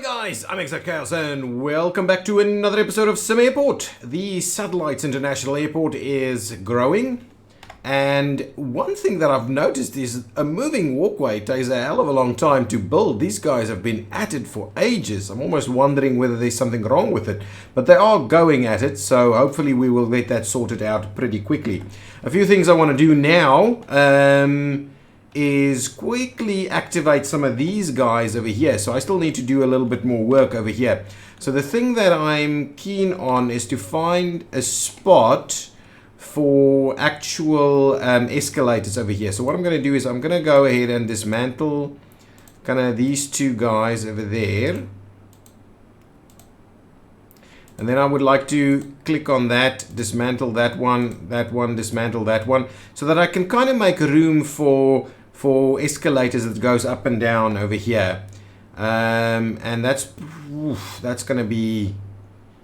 guys, I'm ExactChaos and welcome back to another episode of SimAirport. The Satellites International Airport is growing, and one thing that I've noticed is a moving walkway takes a hell of a long time to build. These guys have been at it for ages. I'm almost wondering whether there's something wrong with it, but they are going at it, so hopefully we will get that sorted out pretty quickly. A few things I want to do now is quickly activate some of these guys over here. So I still need to do a little bit more work over here. So the thing that I'm keen on is to find a spot for actual escalators over here. So what I'm going to do is I'm going to go ahead and dismantle kind of these two guys over there. And then I would like to click on that, dismantle that one, dismantle that one, so that I can kind of make room for escalators that goes up and down over here. And that's going to be...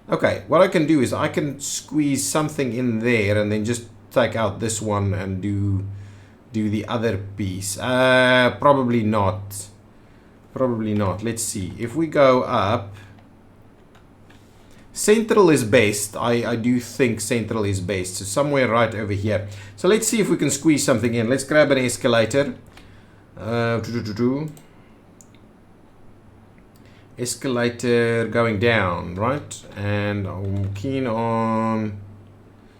Okay, what I can do is I can squeeze something in there and then just take out this one and do the other piece. Probably not. Probably not. Let's see. If we go up... Central is best. I do think central is best. So somewhere right over here. So let's see if we can squeeze something in. Let's grab an escalator. Escalator going down, right? And I'm keen on...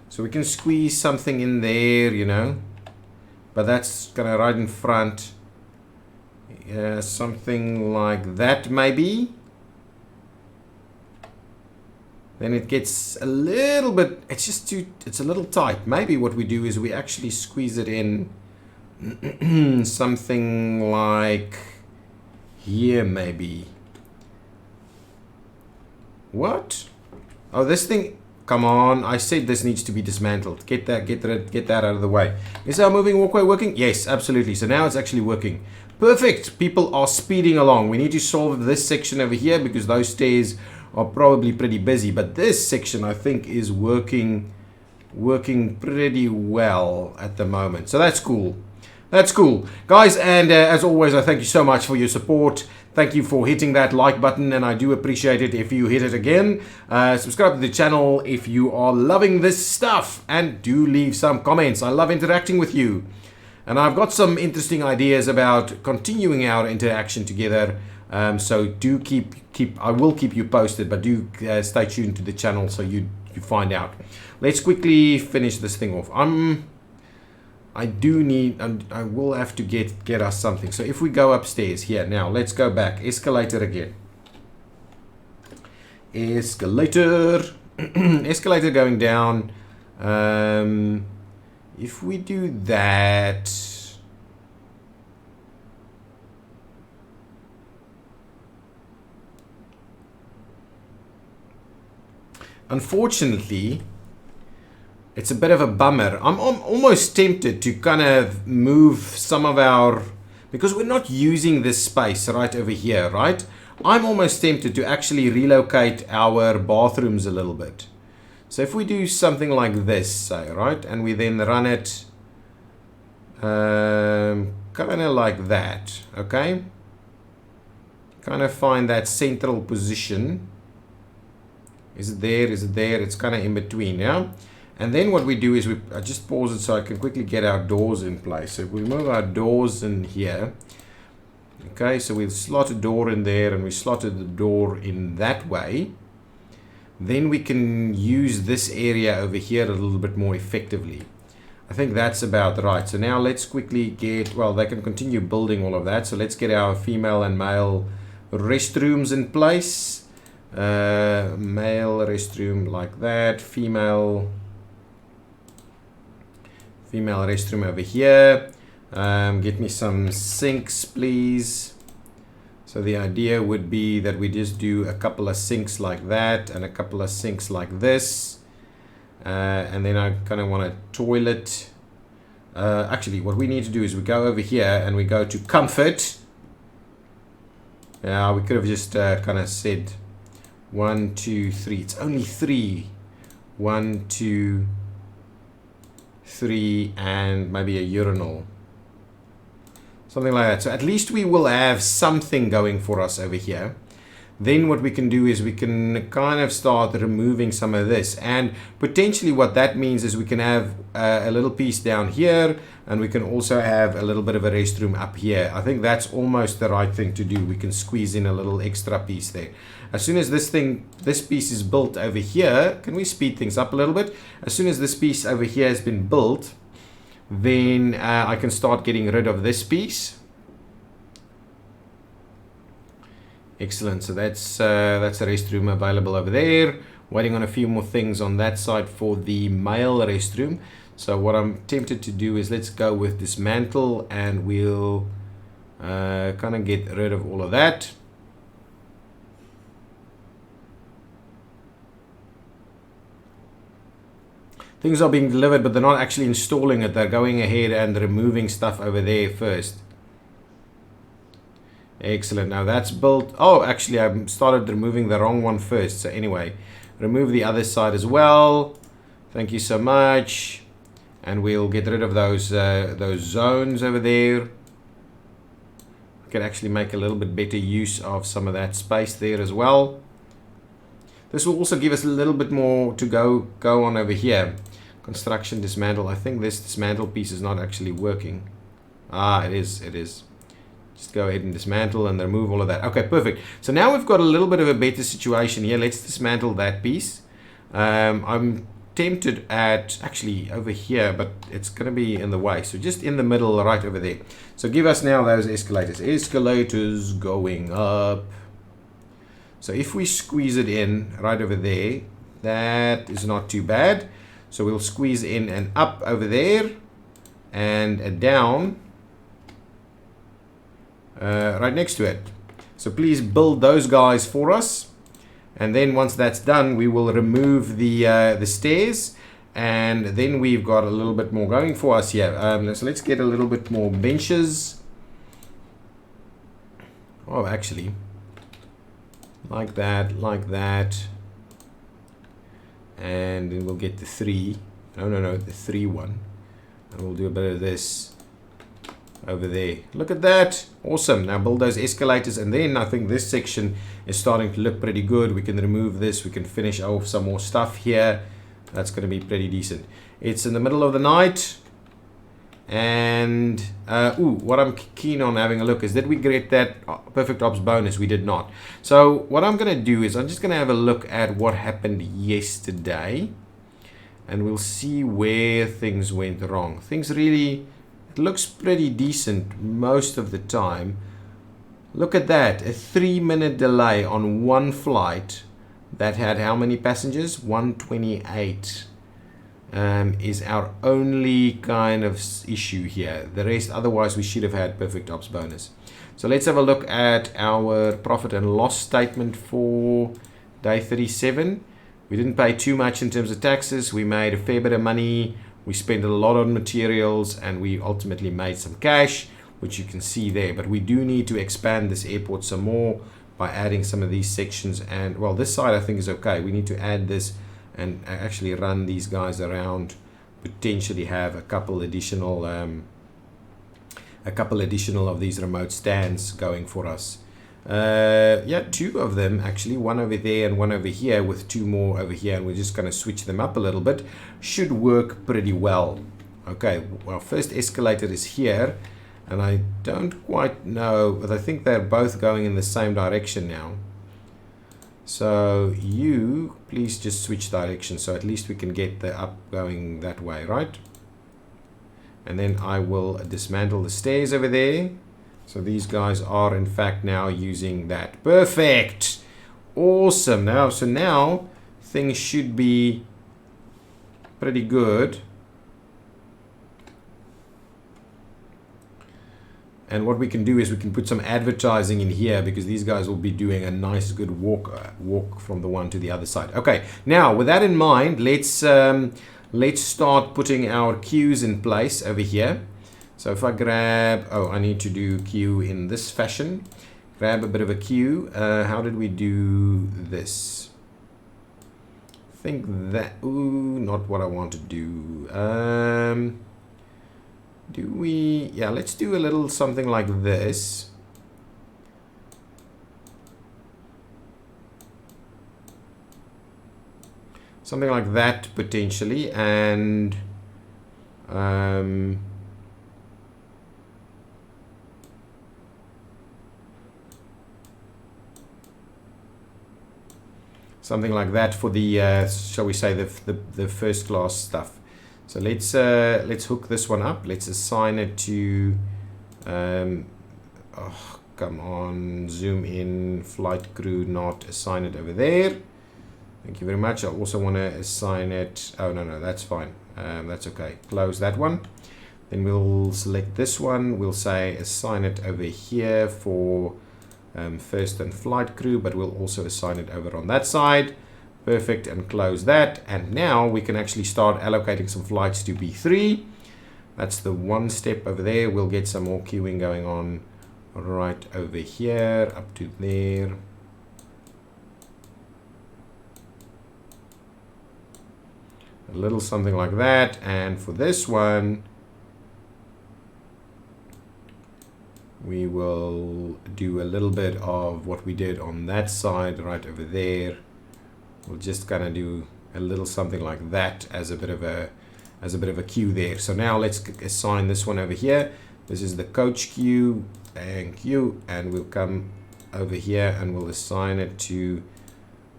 So we can squeeze something in there, you know. But that's gonna right in front. Something like that maybe. Then it gets a little bit, it's just too, it's a little tight. Maybe what we do is we actually squeeze it in something like here maybe. What? Oh, this thing, come on. I said this needs to be dismantled. Get that out of the way. Is our moving walkway working? Yes, absolutely. So now it's actually working. Perfect. People are speeding along. We need to solve this section over here because those stairs are probably pretty busy, but this section I think is working pretty well at the moment. So that's cool. That's cool, guys. And as always, I thank you so much for your support. Thank you for hitting that like button, and I do appreciate it if you hit it again. Subscribe to the channel if you are loving this stuff, and do leave some comments. I love interacting with you, and I've got some interesting ideas about continuing our interaction together. So do keep I will keep you posted, but do stay tuned to the channel so you find out. Let's quickly finish this thing off. I will have to get us something. So if we go upstairs here now, let's go back. Escalator again. Escalator. Escalator going down. If we do that. Unfortunately, it's a bit of a bummer. I'm almost tempted to kind of move some of our... Because we're not using this space right over here, right? I'm almost tempted to actually relocate our bathrooms a little bit. So if we do something like this, say, right? And we then run it kind of like that, okay? Kind of find that central position. Is it there? Is it there? It's kind of in between, yeah? And then what we do is I just pause it so I can quickly get our doors in place. So if we move our doors in here, okay, so we've slotted a door in there and we slotted the door in that way. Then we can use this area over here a little bit more effectively. I think that's about right. So now let's quickly get, well, they can continue building all of that. So let's get our female and male restrooms in place. Male restroom like that, female restroom over here. Get me some sinks, please. So the idea would be that we just do a couple of sinks like that and a couple of sinks like this, and then I kind of want a toilet. Actually, what we need to do is we go over here and we go to comfort. Yeah, we could have just kind of said 1, 2, 3. It's only 3. 1, 2, 3, and maybe a urinal. Something like that. So at least we will have something going for us over here. then what we can do is we can kind of start removing some of this, and potentially what that means is we can have a little piece down here, and we can also have a little bit of a restroom up here. I think that's almost the right thing to do. We can squeeze in a little extra piece there. As soon as this piece is built over here, can we speed things up a little bit? As soon as this piece over here has been built, then I can start getting rid of this piece. Excellent. So that's a restroom available over there. Waiting on a few more things on that side for the male restroom. So what I'm tempted to do is let's go with dismantle, and we'll kind of get rid of all of that. Things are being delivered, but they're not actually installing it. They're going ahead and removing stuff over there first. Excellent. Now that's built. Oh, actually, I started removing the wrong one first. So anyway, remove the other side as well. Thank you so much. And we'll get rid of those zones over there. We can actually make a little bit better use of some of that space there as well. This will also give us a little bit more to go on over here. Construction dismantle. I think this dismantle piece is not actually working. Ah, it is. It is. Just go ahead and dismantle and remove all of that. Okay, perfect. So now we've got a little bit of a better situation here. Let's dismantle that piece. I'm tempted at actually over here, but it's going to be in the way. So just in the middle, right over there. So give us now those escalators. Escalators going up. So if we squeeze it in right over there, that is not too bad. So we'll squeeze in and up over there, and a down right next to it. So please build those guys for us. And then once that's done, we will remove the stairs, and then we've got a little bit more going for us here. So let's get a little bit more benches. Oh, actually, like that, and then we'll get the 3. No, the 3 one, and we'll do a bit of this over there. Look at that. Awesome. Now build those escalators, and then I think this section is starting to look pretty good. We can remove this. We can finish off some more stuff here. That's going to be pretty decent. It's in the middle of the night, and what I'm keen on having a look is, did we get that perfect ops bonus? We did not. So what I'm going to do is I'm just going to have a look at what happened yesterday, and we'll see where things went wrong. Things really, it looks pretty decent most of the time. Look at that, a 3-minute delay on one flight that had how many passengers? 128 is our only kind of issue here. The rest, otherwise we should have had perfect ops bonus. So let's have a look at our profit and loss statement for day 37. We didn't pay too much in terms of taxes. We made a fair bit of money. We spent a lot on materials, and we ultimately made some cash, which you can see there. But we do need to expand this airport some more by adding some of these sections. And well, this side I think is okay. We need to add this and actually run these guys around, potentially have a couple additional of these remote stands going for us. Yeah, 2 of them actually, one over there and one over here, with 2 more over here, and we're just going to switch them up a little bit. Should work pretty well. Okay, well, first escalator is here, and I don't quite know, but I think they're both going in the same direction now. So you please just switch direction, so at least we can get the up going that way, right? And then I will dismantle the stairs over there. So these guys are in fact now using that. Perfect. Awesome. Now things should be pretty good. And what we can do is we can put some advertising in here, because these guys will be doing a nice good walk from the one to the other side. Okay, now with that in mind, let's start putting our queues in place over here. So if I grab, I need to do queue in this fashion. Grab a bit of a queue. How did we do this? I think that, not what I want to do. Yeah, let's do a little something like this. something like that potentially, and something like that for the shall we say the first class stuff. So let's hook this one up. Let's assign it to oh, come on, zoom in, flight crew, not assign it over there. Thank you very much. I also want to assign it, oh no, that's fine. That's okay. Close that one. Then we'll select this one. We'll say assign it over here for first and flight crew, but we'll also assign it over on that side. Perfect, and close that. And now we can actually start allocating some flights to B3. That's the one step over there. We'll get some more queuing going on right over here up to there. A little something like that. And for this one, we will do a little bit of what we did on that side right over there. We'll just kind of do a little something like that as a bit of a queue there. So now let's assign this one over here. This is the coach queue, and we'll come over here and we'll assign it to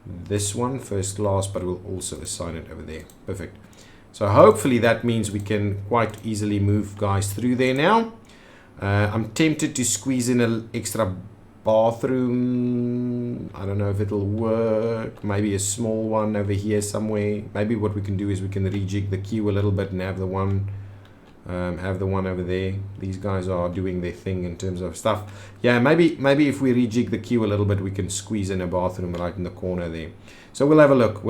this one, first class, but we'll also assign it over there. Perfect. So hopefully that means we can quite easily move guys through there now. I'm tempted to squeeze in an extra bathroom. I don't know if it'll work. Maybe a small one over here somewhere. Maybe what we can do is we can rejig the queue a little bit and have the one over there. These guys are doing their thing in terms of stuff. Yeah, maybe if we rejig the queue a little bit, we can squeeze in a bathroom right in the corner there. So we'll have a look.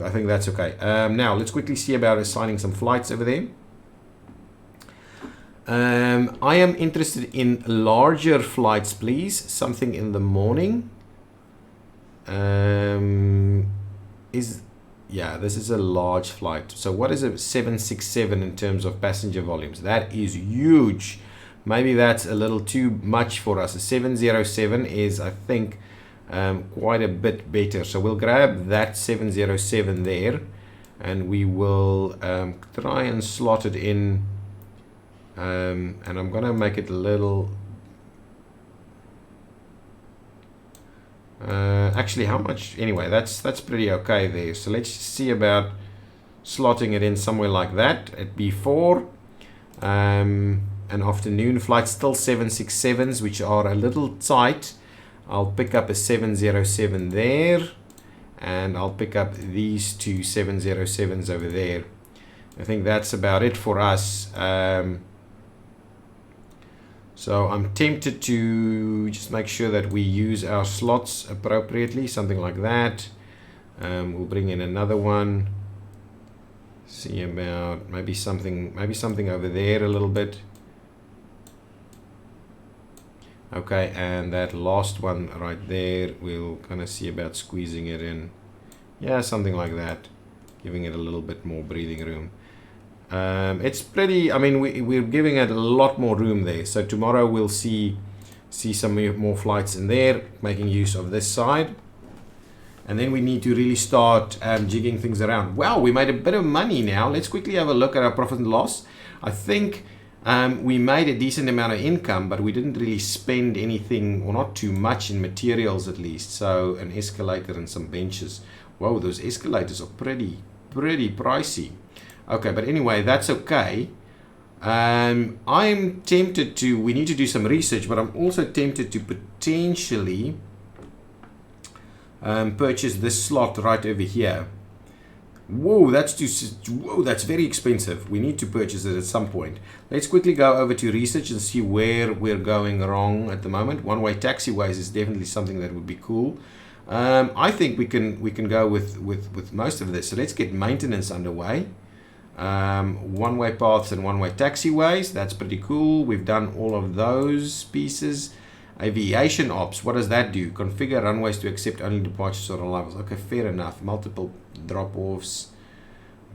I think that's okay. Now let's quickly see about assigning some flights over there. I am interested in larger flights, please. Something in the morning. This is a large flight. So what is a 767 in terms of passenger volumes? That is huge. Maybe that's a little too much for us. A 707 is, I think, quite a bit better. So we'll grab that 707 there, and we will try and slot it in. And I'm gonna make it a little actually, how much? Anyway, that's pretty okay there. So let's see about slotting it in somewhere like that at B4. An afternoon flight, still 767s, which are a little tight. I'll pick up a 707 there, and I'll pick up these two 707s over there. I think that's about it for us. So I'm tempted to just make sure that we use our slots appropriately, something like that. We'll bring in another one. See about maybe something over there a little bit. Okay, and that last one right there, we'll kind of see about squeezing it in. Yeah, something like that, giving it a little bit more breathing room. It's pretty, I mean, we're giving it a lot more room there. So tomorrow we'll see some more flights in there, making use of this side. And then we need to really start jigging things around. Wow, we made a bit of money now. Let's quickly have a look at our profit and loss. I think we made a decent amount of income, but we didn't really spend anything, or not too much, in materials at least. So an escalator and some benches. Whoa, those escalators are pretty pricey. Okay, but anyway, that's okay. I'm tempted to, we need to do some research, but I'm also tempted to potentially purchase this slot right over here. Whoa, that's very expensive. We need to purchase it at some point. Let's quickly go over to research and see where we're going wrong at the moment. One-way taxiways is definitely something that would be cool. I think we can go with most of this. So let's get maintenance underway. One-way paths and one-way taxiways, that's pretty cool. We've done all of those pieces. Aviation ops, what does that do? Configure runways to accept only departures or arrivals. Okay, fair enough. Multiple drop-offs.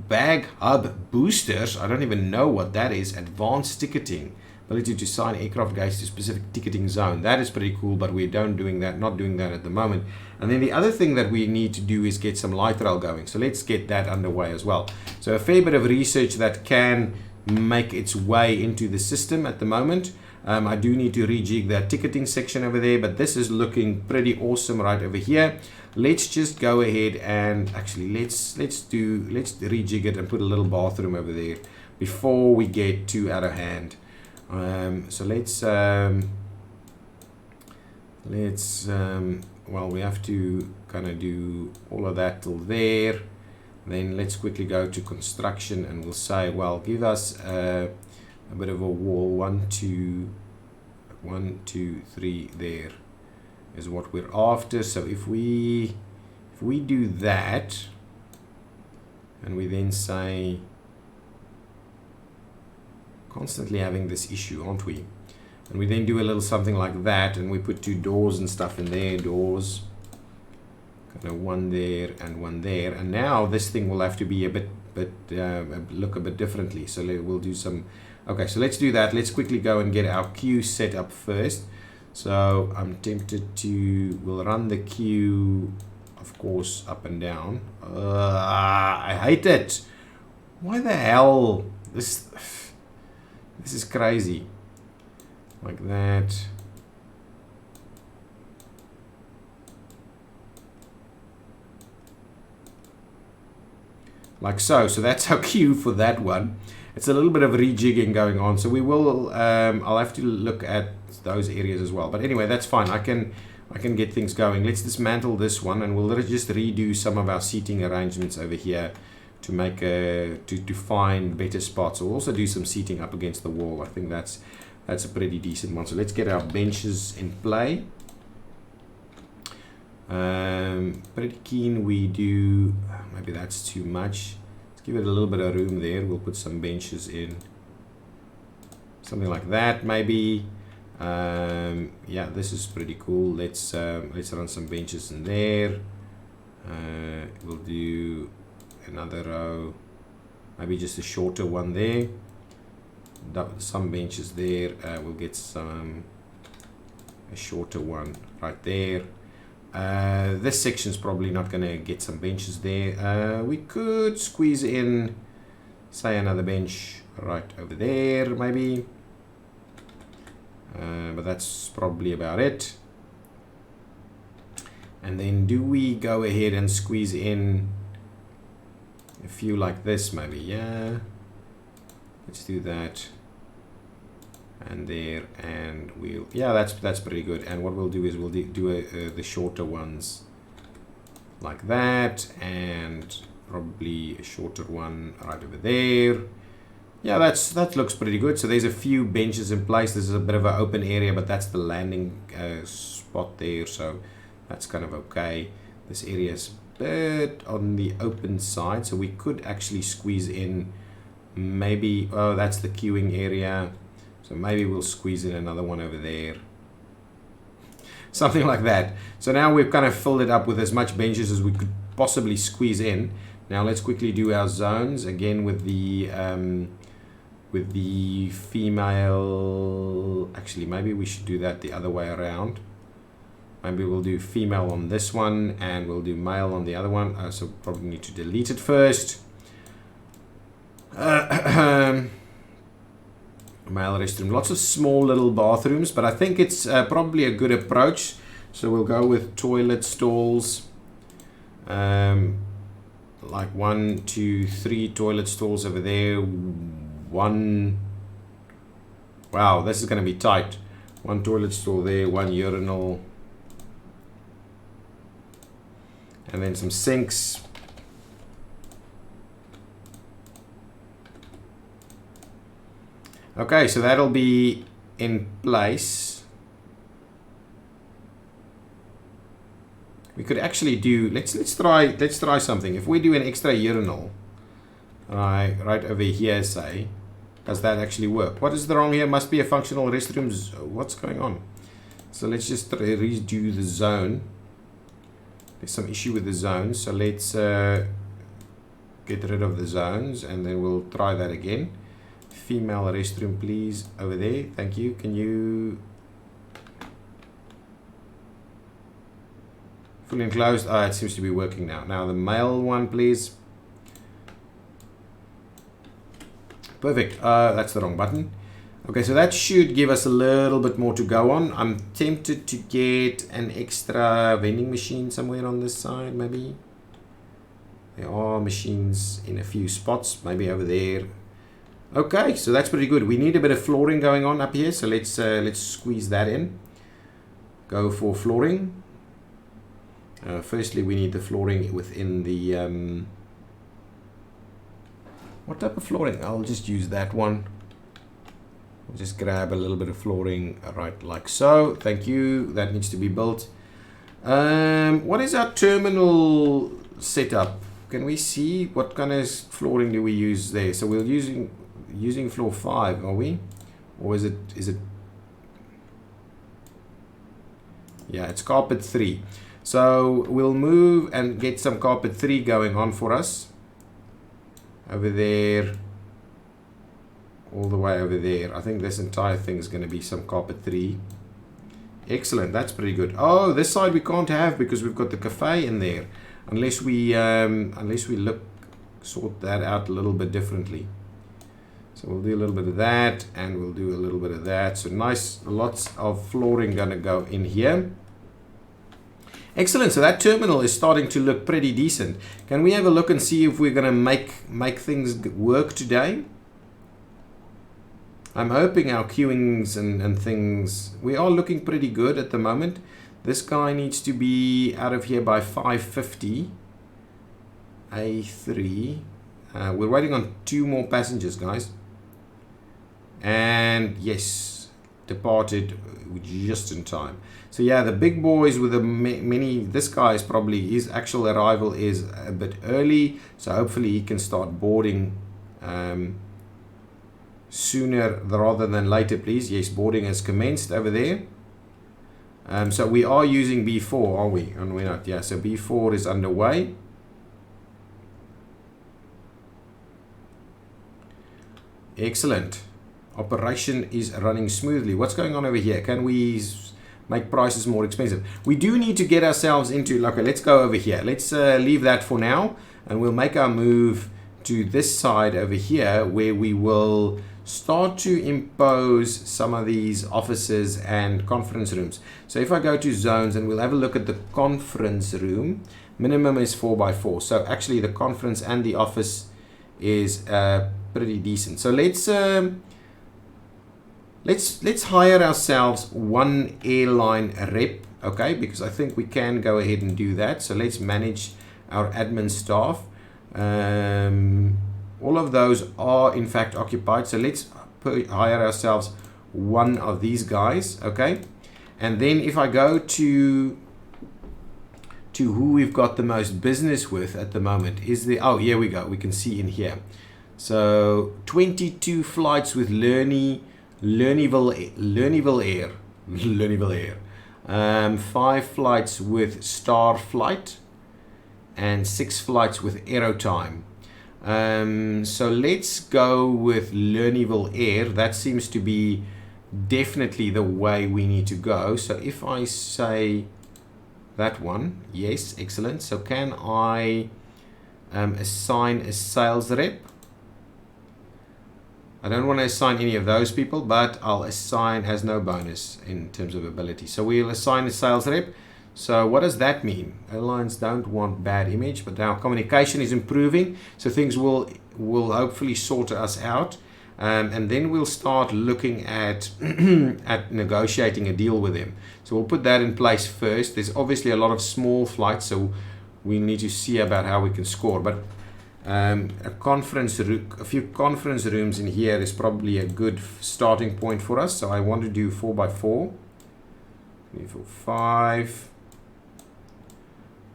Bag hub boosters, I don't even know what that is. Advanced ticketing. ability to assign aircraft gates to specific ticketing zone. That is pretty cool, but we're not doing that at the moment. And then the other thing that we need to do is get some light rail going. So let's get that underway as well. So a fair bit of research that can make its way into the system at the moment. I do need to rejig that ticketing section over there, but this is looking pretty awesome right over here. Let's just go ahead and actually let's rejig it and put a little bathroom over there before we get too out of hand. So well, we have to kind of do all of that till there. Then let's quickly go to construction and we'll say, well, give us a bit of a wall. 1, 2, 3 there is what we're after. So if we do that and we then say, constantly having this issue, aren't we? And we then do a little something like that, and we put 2 doors and stuff in there, doors, kind of 1 there and 1 there, and now this thing will have to be a bit look a bit differently. So we'll do some. Okay, so let's do that. Let's quickly go and get our queue set up first. So I'm tempted to, we'll run the queue, of course, up and down. I hate it. Why the hell? This is crazy. Like that. Like so. So that's our queue for that one. It's a little bit of rejigging going on. So we will, I'll have to look at those areas as well. But anyway, that's fine. I can get things going. Let's dismantle this one and we'll just redo some of our seating arrangements over here to make to find better spots. We'll also do some seating up against the wall. I think that's a pretty decent one. So let's get our benches in play. Pretty keen we do, maybe that's too much. Let's give it a little bit of room there. We'll put some benches in, something like that maybe. Yeah, this is pretty cool. Let's run some benches in there. We'll do another row, maybe just a shorter one there. Some benches there. We'll get a shorter one right there. This section's probably not going to get some benches there. We could squeeze in, say, another bench right over there maybe. But that's probably about it. And then do we go ahead and squeeze in a few like this maybe? Yeah, let's do that. And there, and we'll, yeah, that's pretty good. And what we'll do is we'll do the shorter ones like that, and probably a shorter one right over there. Yeah, that looks pretty good. So there's a few benches in place. This is a bit of an open area, but that's the landing spot there, so that's kind of okay. This area is a bit on the open side, so we could actually squeeze in maybe, oh, that's the queuing area. So maybe we'll squeeze in another one over there. Something like that. So now we've kind of filled it up with as much benches as we could possibly squeeze in. Now let's quickly do our zones again with the female. Actually, maybe we should do that the other way around. Maybe we'll do female on this one and we'll do male on the other one. So probably need to delete it first. Male restroom, lots of small little bathrooms, but I think it's probably a good approach. So we'll go with toilet stalls, like 1, 2, 3 toilet stalls over there. One, wow, this is going to be tight. 1 toilet stall there, 1 urinal, and then some sinks. Okay, so that'll be in place. We could actually do, let's try something. If we do an extra urinal, right over here, say, does that actually work? What is the wrong here? Must be a functional restrooms. What's going on? So let's just redo the zone. There's some issue with the zones, so let's get rid of the zones, and then we'll try that again. Female restroom, please, over there. Thank you. Can you... Fully enclosed. Ah, it seems to be working now. Now the male one, please. Perfect. That's the wrong button. Okay, so that should give us a little bit more to go on. I'm tempted to get an extra vending machine somewhere on this side, maybe. There are machines in a few spots, maybe over there. Okay, so that's pretty good. We need a bit of flooring going on up here, so let's squeeze that in. Go for flooring. Firstly, we need the flooring within the... what type of flooring? I'll just use that one. I'll just grab a little bit of flooring, right, like so. Thank you. That needs to be built. What is our terminal setup? Can we see what kind of flooring do we use there? So we're using floor 5, are we? Or is it? Yeah, it's carpet 3. So we'll move and get some carpet 3 going on for us. Over there. All the way over there. I think this entire thing is going to be some carpet 3. Excellent. That's pretty good. Oh, this side we can't have because we've got the cafe in there. Unless we sort that out a little bit differently. So we'll do a little bit of that and we'll do a little bit of that. So nice, lots of flooring going to go in here. Excellent. So that terminal is starting to look pretty decent. Can we have a look and see if we're going to make things work today? I'm hoping our queuings and things, we are looking pretty good at the moment. This guy needs to be out of here by 5:50. A3. We're waiting on 2 more passengers, guys. And yes, departed just in time. So yeah, the big boys with the many, this guy is probably, his actual arrival is a bit early. So hopefully he can start boarding sooner rather than later, please. Yes, boarding has commenced over there. So we are using B4, are we? And we're not. Yeah, so B4 is underway. Excellent. Operation is running smoothly. What's going on over here? Can we make prices more expensive? We do need to get ourselves into, okay, let's go over here. Let's leave that for now, and we'll make our move to this side over here where we will start to impose some of these offices and conference rooms. So if I go to zones and we'll have a look at the conference room, minimum is 4x4. So actually the conference and the office is pretty decent. So let's hire ourselves 1 airline rep, okay? Because I think we can go ahead and do that. So let's manage our admin staff. All of those are in fact occupied. So let's hire ourselves 1 of these guys, okay? And then if I go to who we've got the most business with at the moment, is the, oh, here we go. We can see in here. So 22 flights with Lernieville Air. 5 flights with Star Flight and 6 flights with Aerotime. So let's go with Lernieville Air. That seems to be definitely the way we need to go. So if I say that one, yes, excellent. So can I assign a sales rep? I don't want to assign any of those people, but I'll assign, has no bonus in terms of ability. So we'll assign a sales rep. So what does that mean? Airlines don't want bad image, but our communication is improving. So things will hopefully sort us out. And then we'll start looking at at negotiating a deal with them. So we'll put that in place first. There's obviously a lot of small flights, so we need to see about how we can score. But a few conference rooms in here is probably a good starting point for us. So I want to do 4x4. 3, 4, 5.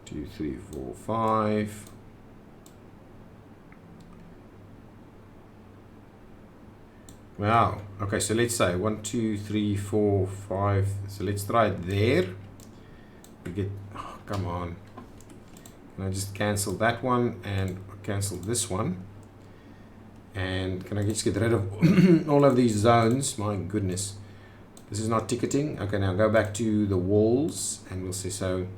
2, 3, 4, 5. Wow. Okay, so let's say 1, 2, 3, 4, 5. So let's try it there. We get, oh, come on. Can I just cancel that one and cancel this one? And can I just get rid of all of these zones? My goodness. This is not ticketing. Okay, now go back to the walls and we'll say so.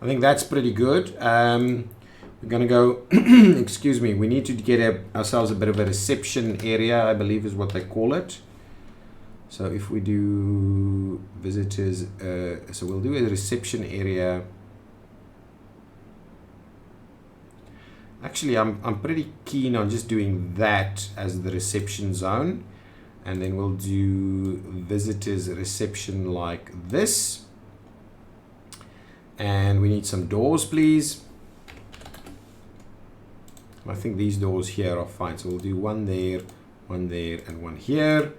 I think that's pretty good. We're going to go, excuse me, we need to get ourselves a bit of a reception area, I believe is what they call it. So if we do visitors, so we'll do a reception area. Actually, I'm pretty keen on just doing that as the reception zone. And then we'll do visitors reception like this. And we need some doors, please. I think these doors here are fine. So we'll do one there, and one here.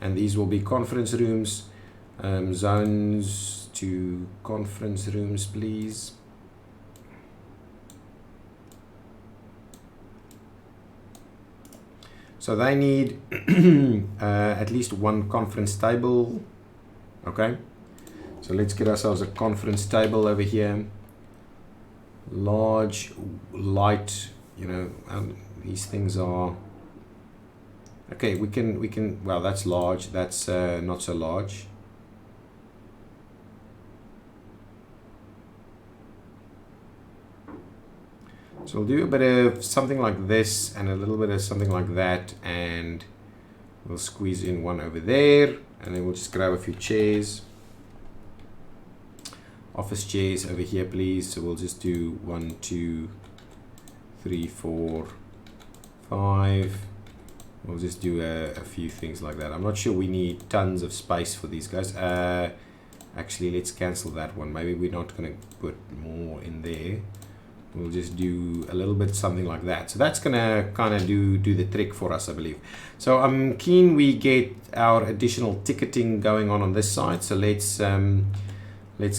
And these will be conference rooms, zones to conference rooms, please. So they need at least one conference table. Okay. So let's get ourselves a conference table over here. Large, light, you know, these things are okay. We can well, that's large, that's not so large. So we'll do a bit of something like this and a little bit of something like that, and we'll squeeze in one over there, and then we'll just grab a few chairs. Office chairs over here, please. So we'll just do 1, 2, 3, 4, 5. We'll just do a few things like that. I'm not sure we need tons of space for these guys. Actually, let's cancel that one. Maybe we're not going to put more in there. We'll just do a little bit something like that. So that's going to kind of do the trick for us, I believe. So I'm keen we get our additional ticketing going on this side. So let's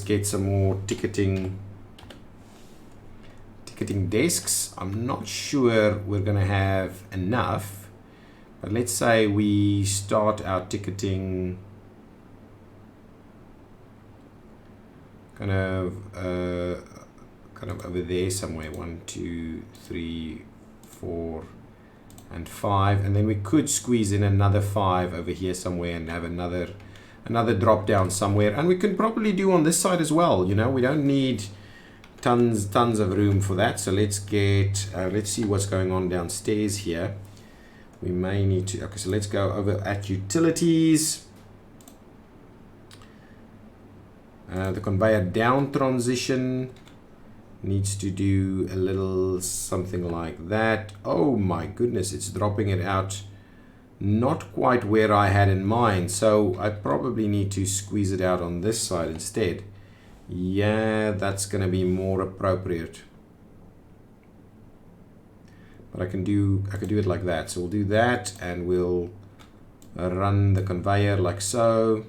get some more ticketing desks. I'm not sure we're going to have enough, but let's say we start our ticketing kind of over there somewhere. 1, 2, 3, 4, and 5, and then we could squeeze in another 5 over here somewhere and have another drop down somewhere, and we can probably do on this side as well. You know, we don't need tons of room for that. So let's get let's see what's going on downstairs here. We may need to, okay, so let's go over at utilities. The conveyor down transition needs to do a little something like that. Oh my goodness, it's dropping it out not quite where I had in mind, so I probably need to squeeze it out on this side instead. Yeah, that's gonna be more appropriate, but I can do it like that. So we'll do that, and we'll run the conveyor like so.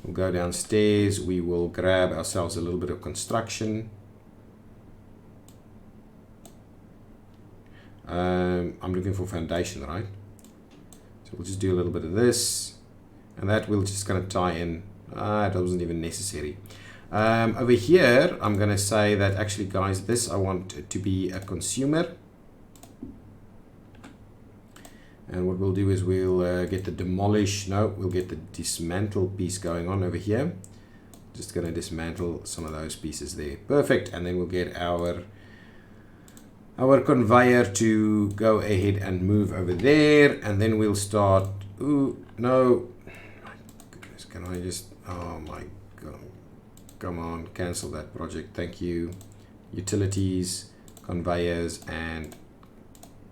We'll go downstairs, we will grab ourselves a little bit of construction. I'm looking for foundation, right? So we'll just do a little bit of this, and that will just kind of tie in. It wasn't even necessary. Over here, I'm going to say that actually, guys, this I want it to be a consumer. And what we'll do is we'll get the demolish. No, we'll get the dismantle piece going on over here. Just going to dismantle some of those pieces there. Perfect. And then we'll get our conveyor to go ahead and move over there, and then we'll start. Ooh, no, my goodness, can I just, oh my god, come on, cancel that project, thank you. Utilities, conveyors, and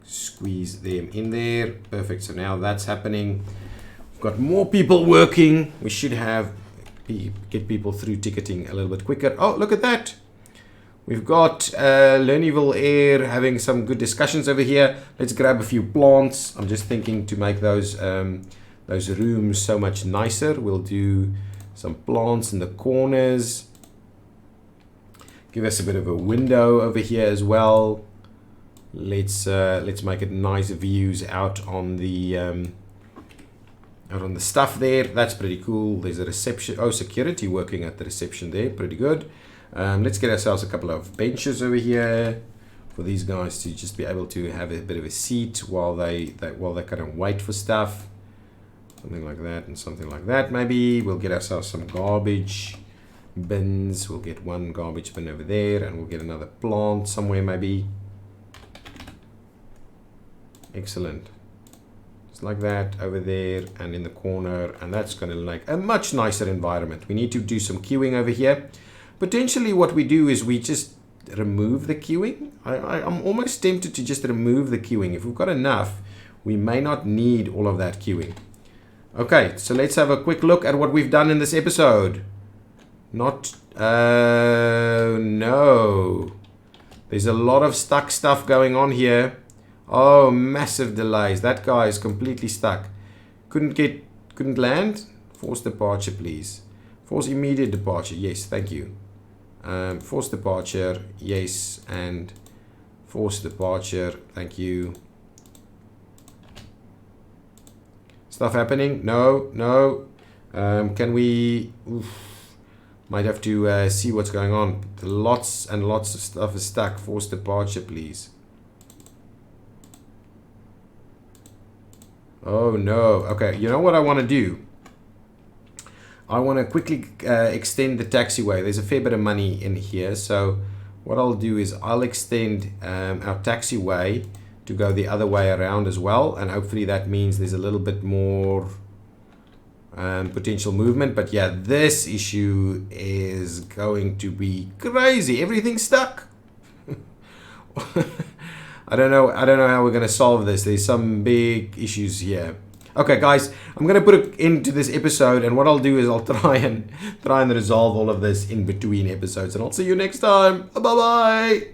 squeeze them in there. Perfect. So now that's happening. We've got more people working. We should have get people through ticketing a little bit quicker. Oh, look at that. We've got Lernyville Air having some good discussions over here. Let's grab a few plants. I'm just thinking to make those rooms so much nicer. We'll do some plants in the corners. Give us a bit of a window over here as well. Let's make it nice views out on the stuff there. That's pretty cool. There's a reception. Oh, security working at the reception there. Pretty good. Let's get ourselves a couple of benches over here for these guys to just be able to have a bit of a seat while they kind of wait for stuff. Something like that and something like that. Maybe we'll get ourselves some garbage bins. We'll get one garbage bin over there, and we'll get another plant somewhere maybe. Excellent. Just like that over there and in the corner, and that's going to make a much nicer environment. We need to do some queuing over here. Potentially what we do is we just remove the queuing. I'm almost tempted to just remove the queuing. If we've got enough, we may not need all of that queuing. Okay, so let's have a quick look at what we've done in this episode. No. There's a lot of stuck stuff going on here. Oh, massive delays. That guy is completely stuck. Couldn't land? Force departure, please. Force immediate departure. Yes, thank you. Force departure. Yes, and force departure. Thank you. Stuff happening? No. Can we... Might have to see what's going on. Lots and lots of stuff is stuck. Force departure, please. Oh no. Okay, you know what I want to do? I want to quickly extend the taxiway. There's a fair bit of money in here. So what I'll do is I'll extend our taxiway to go the other way around as well. And hopefully that means there's a little bit more potential movement. But yeah, this issue is going to be crazy. Everything's stuck. I don't know how we're going to solve this. There's some big issues here. Okay, guys, I'm going to put an end to this episode, and what I'll do is I'll try and resolve all of this in between episodes, and I'll see you next time. Bye-bye.